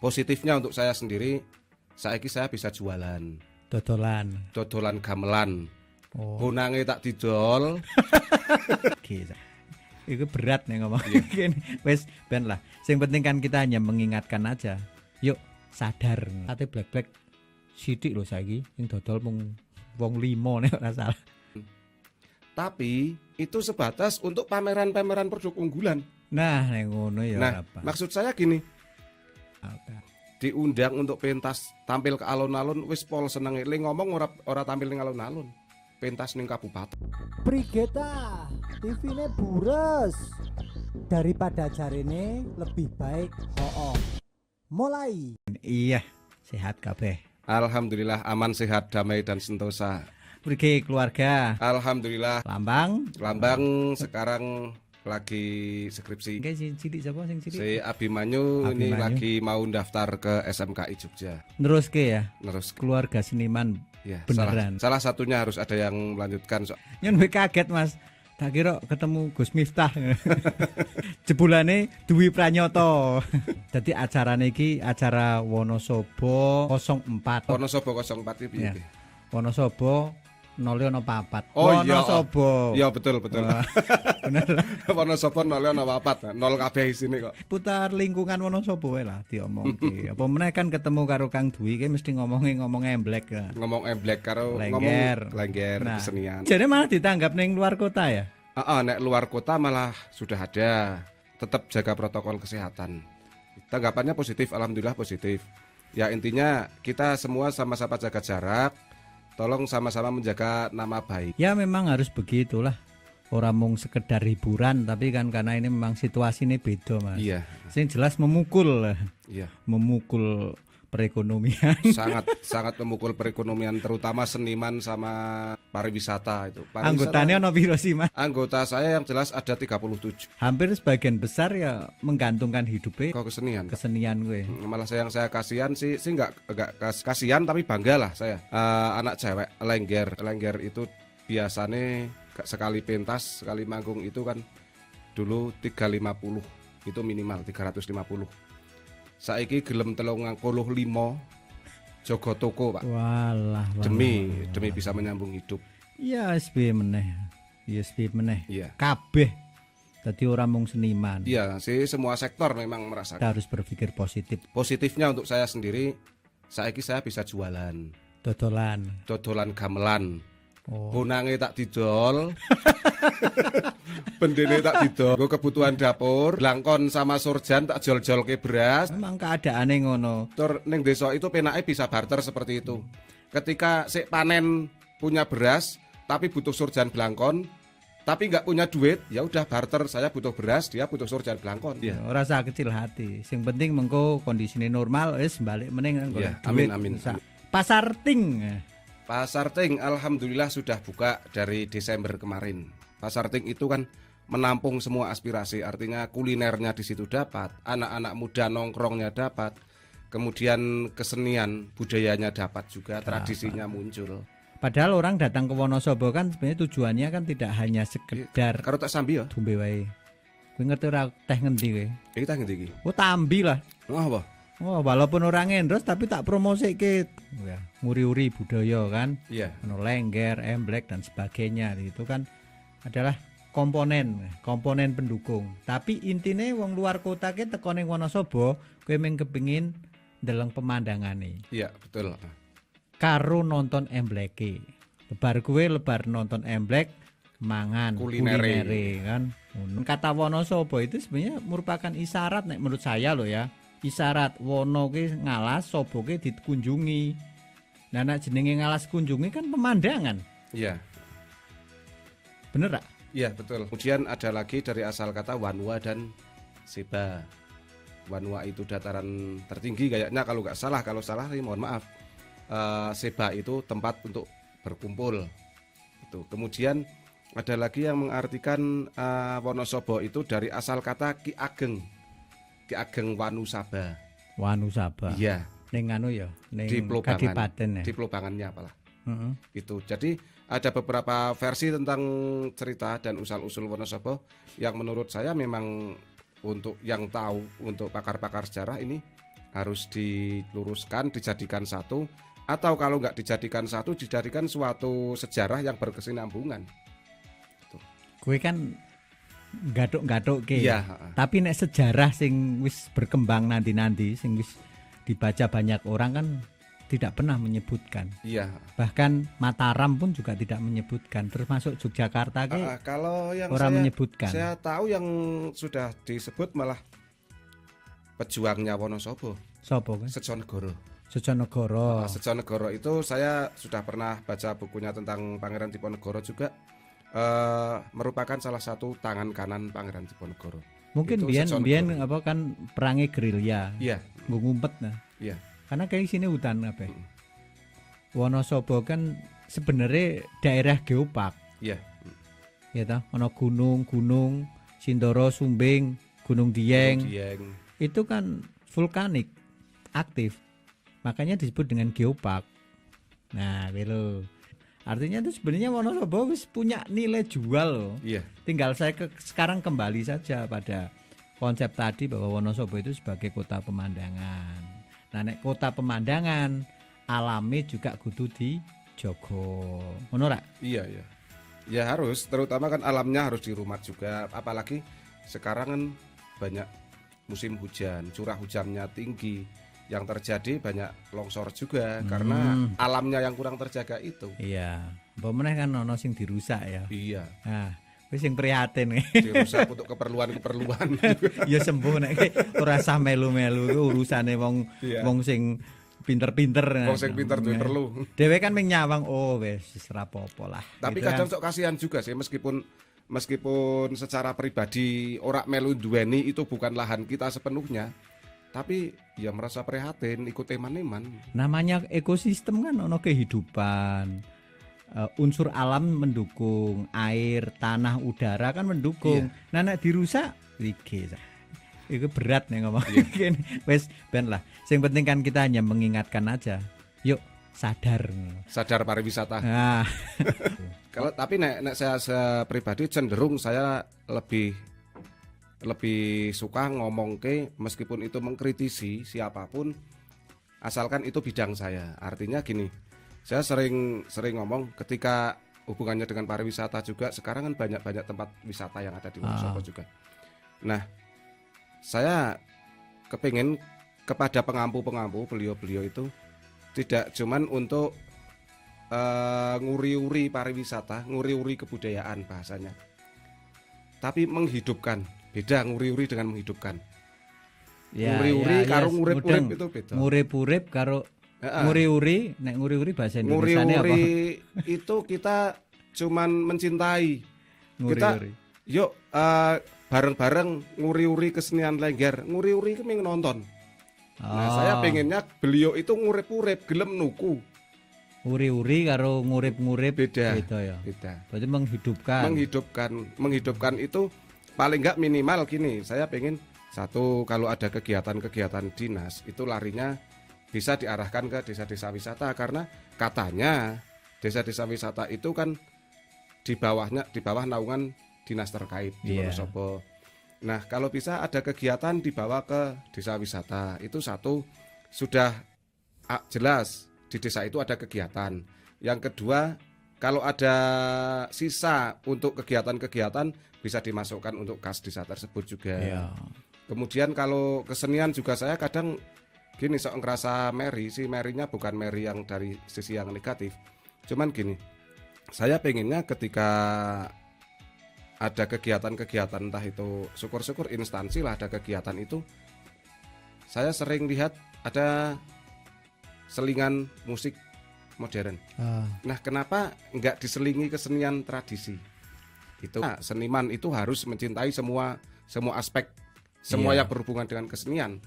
Positifnya untuk saya sendiri, saiki saya bisa jualan. Dodolan gamelan. Bonange tak didol. Itu berat nih ngomong. Wes ben lah. Yang penting kan kita hanya mengingatkan aja. Yuk sadar. Ate black sidik loh saiki sing dodol mung wong 5 nek ora salah. Tapi itu sebatas untuk pameran-pameran produk unggulan. Nah, nek ngono ya Nah, apa. maksud saya gini. Diundang untuk pentas tampil ke alun-alun wis pol senenge. Le ngomong ora tampil ning alun-alun. Pentas ning kabupaten. Brigeta TV-ne bures. Daripada jarene lebih baik mulai. Iya, sehat kabeh. Alhamdulillah aman sehat damai dan sentosa. Mriki keluarga. Alhamdulillah. Lambang Sekarang lagi skripsi. Oke, sing cilik sapa sing cilik? Si Abimanyu ini Abimanyu. lagi mau daftar ke SMKI Jogja. Neruske ya. Terus Keluarga seniman ya, beneran. salah satunya harus ada yang melanjutkan. Nyen gue kaget Mas. Tak kira ketemu Gus Miftah. Jebulane Dwi Pranyoto. Dadi acarane iki acara Wonosobo 04. Wonosobo 04 iki piye? Ya. Wonosobo 004. Oh iya. Wonosobo. Iya betul. Bener. Wonosobo 004, 0 kabeh isine kok. Putar lingkungan Wonosobo wae lah diomongke. Apa meneh kan ketemu karo Kang Dwi ki mesti ngomong emblek ya. Ngomong emblek karo Lengger. ngomong lengger Nah, kesenian. Jadi malah ditanggap ning luar kota ya. Nek luar kota malah sudah ada. Tetap jaga protokol kesehatan. Tanggapannya positif, alhamdulillah positif. Ya intinya kita semua sama-sama jaga jarak. Tolong sama-sama menjaga nama baik. Ya memang harus begitulah. Orang mung sekedar hiburan, tapi kan karena ini memang situasi ini beda Mas. Iya. Sing jelas memukul perekonomian. Sangat memukul perekonomian, terutama seniman sama pariwisata itu. Anggotanya ono piro sih Mas? Anggota saya yang jelas ada 37. Hampir sebagian besar ya menggantungkan hidupnya Kok kesenian? kesenian gue. Malah saya kasihan sih nggak kasihan tapi bangga lah saya. Anak cewek lengger itu biasanya sekali pentas, sekali manggung itu kan dulu 350 itu minimal 350. Saiki gelem 35 jogo toko Pak. Walah. Demi bisa menyambung hidup. Iya SB meneh. Iya. Kabeh dadi ora mung seniman. Iya, sih semua sektor memang merasakan. Kita harus berpikir positif. Positifnya untuk saya sendiri, saiki saya bisa jualan. Dodolan gamelan. Bonange tak didol. Bendene tak didol. Gue kebutuhan dapur, blangkon sama surjan tak jol-jol ke beras. Memang keadaannya ngono. Tur ning desa itu penake bisa barter seperti itu. Ketika sik panen punya beras, tapi butuh surjan blangkon, tapi nggak punya duit, ya udah barter. Saya butuh beras, dia butuh surjan blangkon. Ya, ora usah kecil hati. Sing penting mengko kondisine normal wis balik meneh kan. Ya, duit. amin. Pasar Ting. Pasar Ting alhamdulillah sudah buka dari Desember kemarin. Pasar Ting itu kan menampung semua aspirasi, artinya kulinernya di situ dapat, anak-anak muda nongkrongnya dapat, kemudian kesenian budayanya dapat juga, tradisinya muncul. Padahal orang datang ke Wonosobo kan sebenarnya tujuannya kan tidak hanya sekedar Karo tak sambi ya. tumbe wae. Kowe ngerti ora teh ngendi kowe? Iki tak ngendi iki? Oh tambi lah. Oh apa? Oh walaupun orang endorse tapi tak promosike ya, nguri-uri budaya kan. Iya. Ono lengger, emblek dan sebagainya itu kan adalah komponen pendukung. Tapi intine wong luar kota ke teko ning Wonosobo kowe mung kepengin ndeleng pemandangane. Iya, betul. Karo nonton embleke. Lebar nonton emblek, mangan kulinere kan. Kata Wonosobo itu sebenarnya merupakan isyarat nek menurut saya loh ya. Isyarat Wono ki ngalas, Sobo ki dikunjungi. Nah nek jenenge ngalas kunjungi kan pemandangan. Iya. Bener tak? Iya, betul. Kemudian ada lagi dari asal kata Wanua dan Seba. Wanua itu dataran tertinggi kayaknya kalau nggak salah. Kalau salah mohon maaf. Seba itu tempat untuk berkumpul. Itu. Kemudian ada lagi yang mengartikan Wonosobo itu dari asal kata Ki Ageng Wanusaba. Iya. Ning anu ya, ning Di Plobangan. Kadipaten ya. Di Plobangannya apalah. Itu. Jadi ada beberapa versi tentang cerita dan usul-usul Wonosobo yang menurut saya memang untuk yang tahu, untuk pakar-pakar sejarah ini harus diluruskan, dijadikan satu, atau kalau nggak dijadikan satu, dijadikan suatu sejarah yang berkesinambungan. Kowe kan gaduk-gaduk ke. Iya. Tapi nek sejarah sing wis berkembang nanti sing wis dibaca banyak orang kan tidak pernah menyebutkan. Iya. Bahkan Mataram pun juga tidak menyebutkan. Termasuk Yogyakarta ke kalau yang orang menyebutkan. Saya tahu yang sudah disebut malah pejuangnya Wonosobo. Sopo kan? Sejonegoro. Sejonegoro. Sejonegoro itu saya sudah pernah baca bukunya tentang Pangeran Diponegoro juga. Merupakan salah satu tangan kanan Pangeran Diponegoro. Mungkin biyen apa kan perangi gerilya. Iya. Ngumpet nah. Iya. Karena kayak sini hutan apa? Wonosobo kan sebenarnya daerah geopark. Iya. Ya toh, ono gunung, Sindoro, Sumbing, Gunung Dieng. Itu kan vulkanik aktif. Makanya disebut dengan geopark. Nah, gitu. Artinya itu sebenarnya Wonosobo wis punya nilai jual loh. Iya. Tinggal saya sekarang kembali saja pada konsep tadi bahwa Wonosobo itu sebagai kota pemandangan. Nah, nek kota pemandangan alami juga kudu dijogo. Ngono ra? Iya. Ya harus, terutama kan alamnya harus dirumat juga. Apalagi sekarang kan banyak musim hujan, curah hujannya tinggi. Yang terjadi banyak longsor juga karena alamnya yang kurang terjaga itu. Iya. Apa meneh kan ono sing dirusak ya. Iya. Nah, wis sing prihatin dirusak untuk keperluan-keperluan. Ya sembuh nek ora usah melu-melu urusane wong sing pinter-pinter. Wong sing pinter duwe perlu. Dhewe kan ming nyawang wis ora apa-apa lah. Tapi gitu kadang kan. sok kasihan juga sih meskipun secara pribadi ora melu duweni itu bukan lahan kita sepenuhnya. Tapi ya merasa prihatin ikut eman-eman. Namanya ekosistem kan ono kehidupan. Unsur alam mendukung, air, tanah, udara kan mendukung. Iya. Nah, nek dirusak iki. Itu berat nih ngomong. Iya. Wes ben lah. Yang penting kan kita hanya mengingatkan aja. Yuk sadar pariwisata. Nah. Kalau tapi nek saya pribadi cenderung saya lebih suka ngomong meskipun itu mengkritisi siapapun asalkan itu bidang saya. Artinya gini. Saya sering ngomong ketika hubungannya dengan pariwisata juga sekarang kan banyak tempat wisata yang ada di Wonosobo juga. Nah, saya kepingin kepada pengampu beliau itu tidak cuman untuk nguri-uri pariwisata, nguri-uri kebudayaan bahasanya. Tapi menghidupkan. Beda nguri-uri dengan menghidupkan. Ya, nguri-uri karo ngurip-urip itu beda. Ngurip-urip karo nguri-uri, nek nguri-uri bahasa Indonesia apa? Nguri-uri itu kita cuman mencintai. Nguri-uri. Kita yuk bareng-bareng nguri-uri kesenian Lengger. Nguri-uri itu pengen nonton. Nah, saya pengennya beliau itu ngurip-urip, gelem nuku. Nguri-uri karo ngurip-ngurip beda ya. Beda. Berarti menghidupkan itu paling enggak minimal gini. Saya pengen satu kalau ada kegiatan-kegiatan dinas itu larinya bisa diarahkan ke desa-desa wisata karena katanya desa-desa wisata itu kan di bawah naungan dinas terkait di Wonosobo. Nah, kalau bisa ada kegiatan dibawa ke desa wisata. Itu satu sudah jelas di desa itu ada kegiatan. Yang kedua, kalau ada sisa untuk kegiatan-kegiatan bisa dimasukkan untuk kas desa tersebut juga. Iya. Kemudian kalau kesenian juga saya kadang gini sok ngerasa Mary-nya bukan Mary yang dari sisi yang negatif. Cuman gini, saya pengennya ketika ada kegiatan-kegiatan entah itu syukur-syukur instansi lah ada kegiatan itu, saya sering lihat ada selingan musik modern. Nah, kenapa nggak diselingi kesenian tradisi? Itu seniman itu harus mencintai semua aspek yang berhubungan dengan kesenian.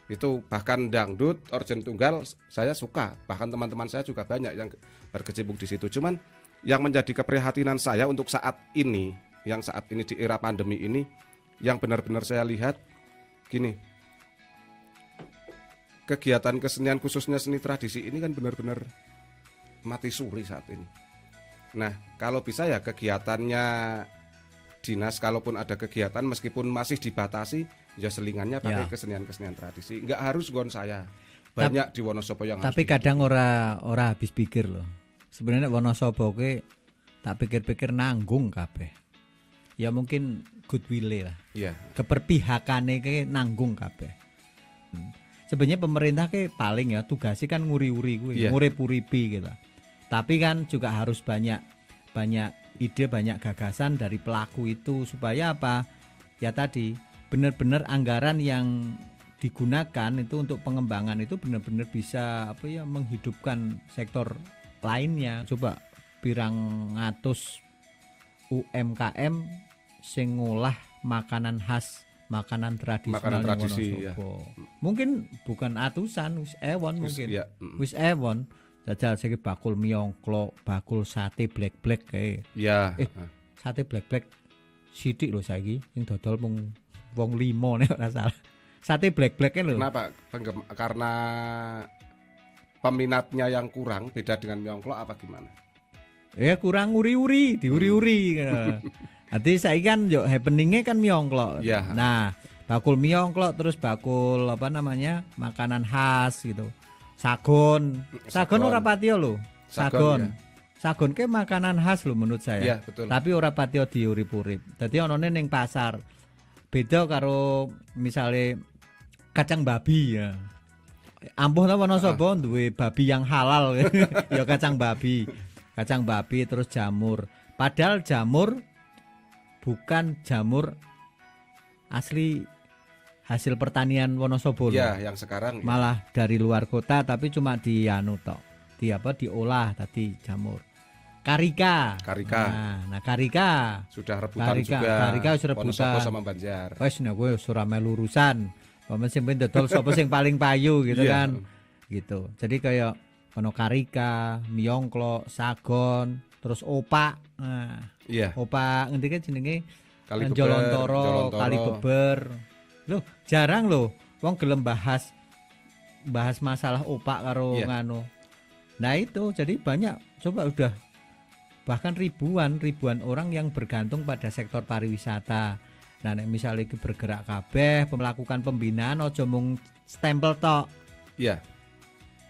Itu bahkan dangdut, organ tunggal saya suka, bahkan teman-teman saya juga banyak yang berkecimpung di situ. Cuman yang menjadi keprihatinan saya untuk saat ini di era pandemi ini, yang benar-benar saya lihat gini, kegiatan kesenian khususnya seni tradisi ini kan benar-benar mati suri saat ini. Nah, kalau bisa ya kegiatannya dinas, kalaupun ada kegiatan meskipun masih dibatasi, ya selingannya pakai Ya. kesenian-kesenian tradisi. Enggak harus gon saya. Banyak di Wonosobo yang Tapi harus kadang ora habis pikir loh. Sebenarnya Wonosobo ke tak pikir-pikir nanggung kabeh. Ya mungkin goodwill lah. Iya. Keperpihakannya ke nanggung kabeh. Sebenarnya pemerintah ke paling ya tugasnya kan nguri-uri gue, Iya. ngurip-uripi gitu. Tapi kan juga harus banyak ide, banyak gagasan dari pelaku itu supaya apa? Ya tadi benar-benar anggaran yang digunakan itu untuk pengembangan itu benar-benar bisa apa ya menghidupkan sektor lainnya. Coba pirang ngatus UMKM sing ngolah makanan khas, makanan tradisional Makanan yang tradisi, Wonosobo. Mungkin bukan atusan, wis ewon mungkin. Ya. Wis ewon. Jajal sing bakul miongklok, bakul sate black kae. Ya. Sate black sithik lho saiki sing dodol mung wong 5 nek ora salah. Sate black lho. Kenapa? Karena peminatnya yang kurang, beda dengan miongklok apa gimana? Ya kurang uri-uri, diuri-uri ngono. Nanti saiki kan yo happening-e kan miongklok. Ya. Nah, bakul miongklok terus bakul apa namanya? Makanan khas gitu. Sagon ora patio lho. Sagon. Sagon ke makanan khas lho menurut saya. Iya, betul. Tapi ora patio diurip-urip. Dadi onone ning pasar. Beda karo misale kacang babi ya. Ampuh ta Wonosobo duwe babi yang halal. Ya kacang babi. Kacang babi terus jamur. Padahal jamur bukan jamur asli hasil pertanian Wonosobo. Ya, yang sekarang Malah dari luar kota tapi cuma di anu tok. Diolah tadi jamur. Karika. Nah, karika sudah rebutan juga. Karika sudah rebutan. Wonosobo sama Banjar. Wes nek kowe ora melu urusan. Pamen sing pengen dodol sapa sing paling payu gitu Iya. kan. Gitu. Jadi kayak ono karika, miongklok, sagon, terus opak. Nah, Iya. opak ngendi ke jenenge? Kali Beber, Jolontoro, Jolontoro. Kali Beber. Loh, jarang loh wong gelem bahas masalah opak karo Iya. nganu. Nah itu jadi banyak coba udah bahkan ribuan orang yang bergantung pada sektor pariwisata. Nah nek misalnya iki bergerak kabeh melakukan pembinaan ojo mung stempel tok. Iya.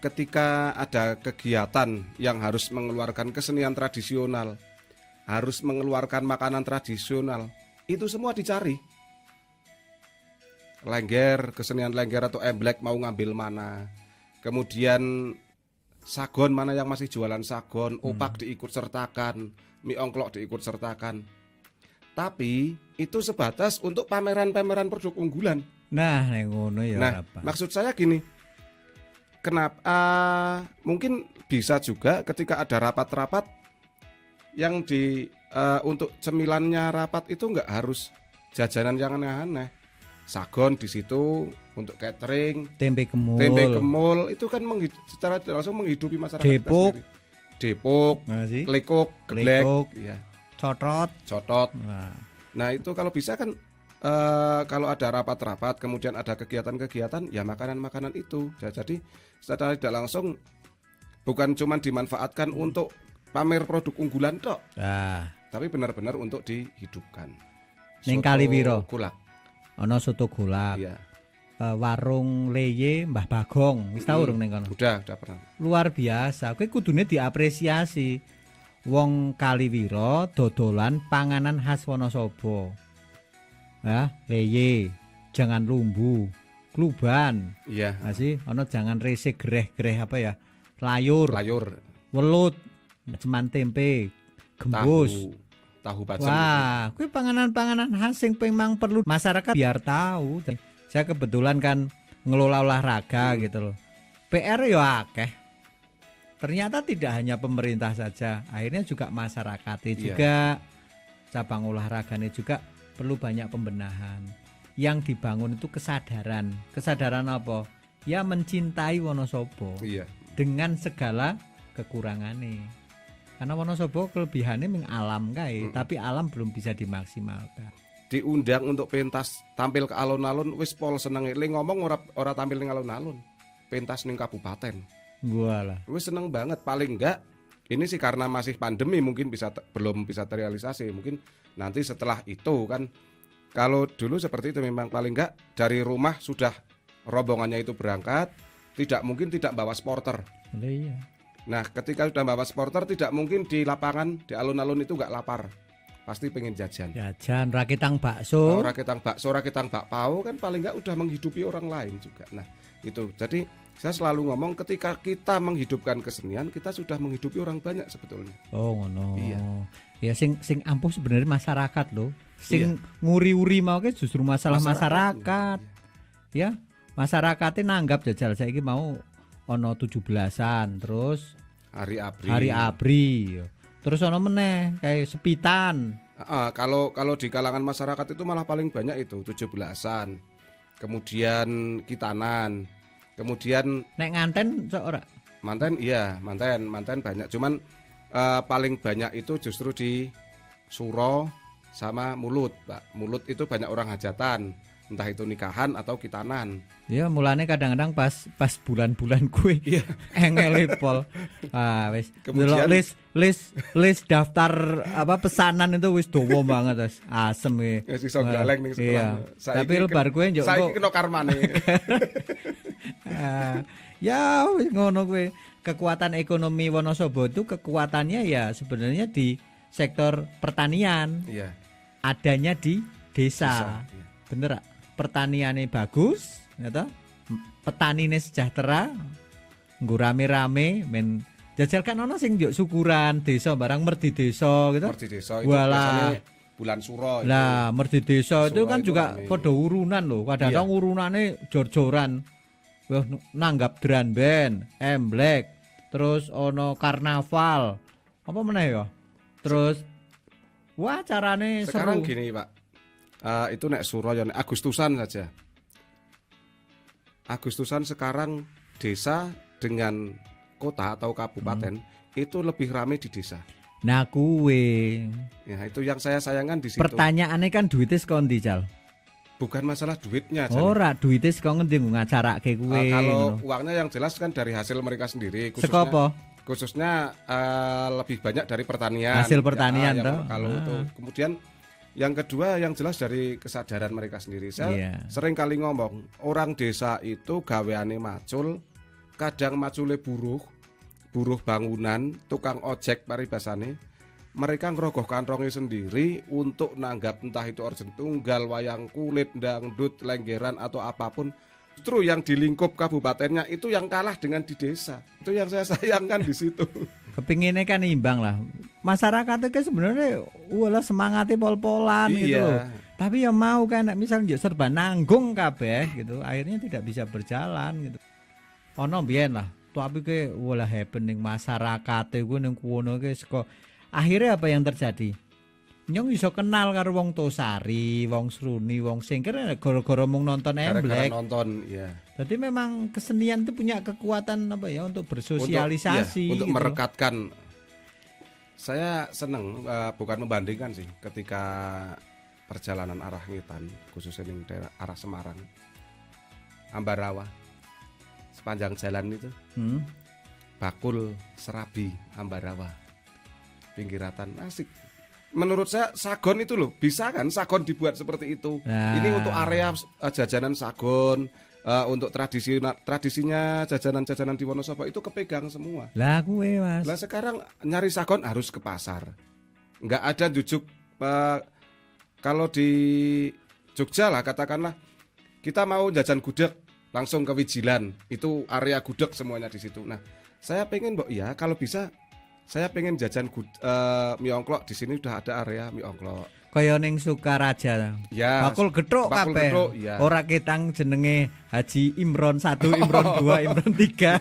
Ketika ada kegiatan yang harus mengeluarkan kesenian tradisional, harus mengeluarkan makanan tradisional, itu semua dicari. Lengger, kesenian lengger atau emblek mau ngambil mana. Kemudian sagon mana yang masih jualan sagon, opak diikut sertakan, miongklok diikut sertakan. Tapi itu sebatas untuk pameran-pameran produk unggulan. Nah nek ngono ya Nah, apa. maksud saya gini, kenapa mungkin bisa juga ketika ada rapat-rapat yang untuk cemilannya rapat itu nggak harus jajanan yang aneh-aneh. Sagon di situ untuk catering, Tempe kemul. itu kan secara tidak langsung menghidupi masyarakat kita Depok. sendiri. Depok, Nah, sih. lekok, geblek, Lekok. ya, Cotot. cotot. Nah, Nah itu kalau bisa kan kalau ada rapat-rapat kemudian ada kegiatan-kegiatan ya makanan-makanan itu ya, jadi secara tidak langsung bukan cuma dimanfaatkan untuk pamer produk unggulan tok, nah. tapi benar-benar untuk dihidupkan. Ning Soto Kaliwiro. Kulak, Ono soto golak. iya. Warung Leye Mbah Bagong. Wis tau urung ning kono? Udah pernah. Luar biasa. Kowe kudune diapresiasi. Wong Kaliwiro dodolan panganan khas Wonosobo. Ya, Leye, jangan lumbu, kluban. Iya, Masih ono jangan rese greh-greh apa ya? Layur, layur, welut, ceman tempe, gembus. tahu bacem. Wah, kuwi panganan-panganan khas sing memang perlu masyarakat biar tahu. Saya kebetulan kan ngelola olahraga gitu loh. PR ya akeh. Ternyata tidak hanya pemerintah saja, akhirnya juga masyarakat juga cabang olahraganya juga perlu banyak pembenahan. Yang dibangun itu kesadaran. Kesadaran apa? Ya mencintai Wonosobo Iya. dengan segala kekurangannya. Karena Wonosobo kelebihannya ming alam kae, tapi alam belum bisa dimaksimalkan. Diundang untuk pentas tampil ke alun-alun wis pol seneng. Le ngomong ora tampil ning alun-alun. Pentas ning kabupaten. Walah. Wis seneng banget, paling enggak ini sih karena masih pandemi mungkin belum bisa terrealisasi. Mungkin nanti setelah itu kan Kalau dulu seperti itu memang paling enggak dari rumah sudah rombongannya itu berangkat, tidak mungkin tidak bawa sporter. Iya. Nah, ketika sudah bawa sporter tidak mungkin di lapangan, di alun-alun itu enggak lapar. Pasti pengen jajan. Jajan rakitang bakso. Rakitang bakso, rakitang bakpao kan paling enggak udah menghidupi orang lain juga. Nah, itu. Jadi saya selalu ngomong ketika kita menghidupkan kesenian, kita sudah menghidupi orang banyak sebetulnya. Oh, ngono. Iya. Ya sing ampuh sebenarnya masyarakat loh. Sing nguri-uri mau ke justru masalah masyarakat. Ya, masyarakatnya nanggap jajal saiki mau ono 17-an, terus Hari hari abri. Terus ono meneh kayak sepitan. Kalau di kalangan masyarakat itu malah paling banyak itu 17-an. Kemudian kitanan. Kemudian Nek nganten sok ora? manten, iya, manten banyak. Cuman paling banyak itu justru di suro sama mulut, Pak. Mulut itu banyak orang hajatan, entah itu nikahan atau kitanan. Ya mulane kadang-kadang pas bulan-bulan kue Iya. engele pol. Wis Kemudian- delok list daftar apa pesanan itu wis dawa banget wis. Asem iki. Wis iso galeng ning sekolah. Iya. Tapi lebar kue njok saiki kena karmane. ya wis ngono kue. Kekuatan ekonomi Wonosobo itu kekuatannya ya sebenarnya di sektor pertanian. Iya. Adanya di desa. Iya. Bener gak? Pertaniannya bagus, gitu. Petanine sejahtera, nggo rame-rame, men jajal kan ono sing njuk syukuran desa barang merdi desa gitu. Merdi desa itu Walah. biasanya bulan suro itu. Lah, merdi desa itu Suro kan itu juga rame. padha urunan loh. Kadang-kadang urunane jor-joran. Wah, nanggap drum band, emblek, terus ono karnaval. Apa meneh ya? Terus wah carane Sekarang seru. gini, Pak. Itu nek suro ya nek Agustusan saja. Agustusan sekarang desa dengan kota atau kabupaten itu lebih ramai di desa. Nah kuwe Ya, itu yang saya sayangkan di situ. pertanyaannya kan duitnya saka ndi Cal? Bukan masalah duitnya, Jan. Ora duitnya saka ngendi nggo ngacarake kuwe. Kalau ngono. uangnya yang jelas kan dari hasil mereka sendiri, Saka apa? khususnya lebih banyak dari pertanian. Hasil pertanian yang toh. Kalau itu. Kemudian yang kedua yang jelas dari kesadaran mereka sendiri. Saya Iya. sering kali ngomong, orang desa itu gaweane macul, kadang macule buruh bangunan, tukang ojek paribasane. Mereka ngerogoh kantongnya sendiri untuk nanggap entah itu orjen tunggal, wayang kulit, dangdut, lenggeran atau apapun. Justru yang di lingkup kabupatennya itu yang kalah dengan di desa. Itu yang saya sayangkan di situ. Kepinginnya kan imbang lah. Masyarakat itu sebenarnya wala semangatnya pol-polan gitu Iya. loh. Tapi ya mau kan misalnya serba nanggung kabeh gitu, akhirnya tidak bisa berjalan gitu. Ono biyen lah, tapi ke wala happening masyarakat iku ning kono ke saka akhirnya apa yang terjadi? Nyong iso kenal karo wong Tosari, wong Sruni, wong Singkir gara-gara mung nonton Gara-gara Emblek. nonton, ya. Jadi memang kesenian itu punya kekuatan apa ya untuk bersosialisasi Untuk gitu. merekatkan. Saya seneng, bukan membandingkan sih, ketika perjalanan arah Ngitan, khususnya di daerah arah Semarang, Ambarawa, sepanjang jalan itu, Hmm. bakul serabi Ambarawa, pinggiratan asik. Menurut saya sagon itu loh, bisa kan sagon dibuat seperti itu. Nah. Ini untuk area jajanan sagon, untuk tradisinya jajanan-jajanan di Wonosobo itu kepegang semua. Lah kuwe Mas. Lah sekarang nyari sagon harus ke pasar. Nggak ada jujuk, kalau di Jogja lah katakanlah kita mau jajan gudeg langsung ke Wijilan, itu area gudeg semuanya di situ. Nah, saya pengen ya kalau bisa saya pengen jajan mie ongklok, di sini udah ada area mie ongklok. Kaya ning Sukaraja. Ya, Bakul gethuk bakul kabeh. gethuk, iya. Ora ketang jenenge Haji Imron 1, Imron 2, Imron 3.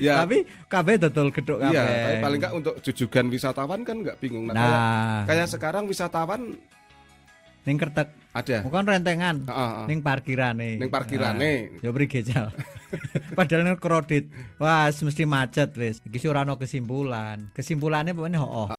Ya. Tapi kabeh dodol gethuk kabeh. Iya, tapi paling nggak untuk jujugan wisatawan kan nggak bingung. Nah, Kayak sekarang wisatawan ning Kertek ada. bukan rentengan. Heeh. Ning parkirane. Ning parkirane. Ya prige Jal. Padahal ning kredit. Wah, mesti macet wis. Iki ora ono kesimpulan. Kesimpulannya pokoknya hooh.